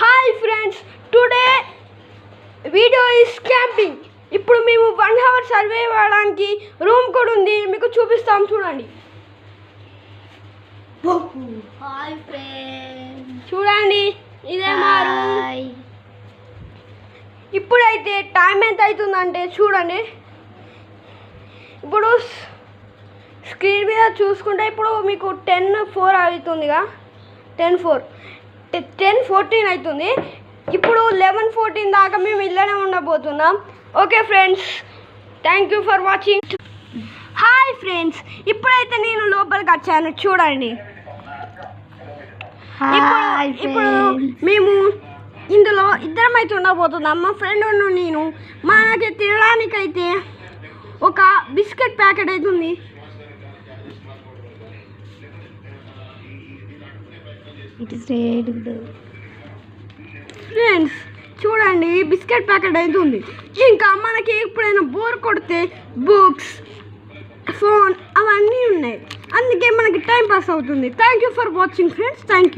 Hi friends, today video is camping. ఇప్పుడు మేము 1 hour survey అవ్వడానికి రూమ్ కూడా ఉంది, మీకు చూపిస్తాం చూడండి. హాయ్ ఫ్రెండ్స్, చూడండి ఇదే మా రూమ్. ఇప్పుడైతే టైం ఎంత అవుతుందంటే చూడండి, ఇప్పుడు స్క్రీన్ మీద చూసుకుంటే ఇప్పుడు మీకు 10:04 అవుతుందిగా, 10:14 అవుతుంది. ఇప్పుడు 11:14 దాకా మేము ఇళ్ళనే ఉండబోతున్నాం. Okay friends, thank you for watching. Hi friends, ఇప్పుడైతే నేను లోపలికి వచ్చాను చూడండి. ఇప్పుడు మేము ఇందులో ఇద్దరం అయితే ఉండబోతున్నాం, మా ఫ్రెండ్ నేను. మనకి తినడానికైతే ఒక బిస్కెట్ ప్యాకెట్ అయితే ఉంది. ఫ్రెండ్స్ చూడండి, బిస్కెట్ ప్యాకెట్ అయితే ఉంది. ఇంకా మనకి ఎప్పుడైనా బోర్ కొడితే బుక్స్, ఫోన్ అవన్నీ ఉన్నాయి, అందుకే మనకి టైం పాస్ అవుతుంది. Thank you for watching friends, thank you.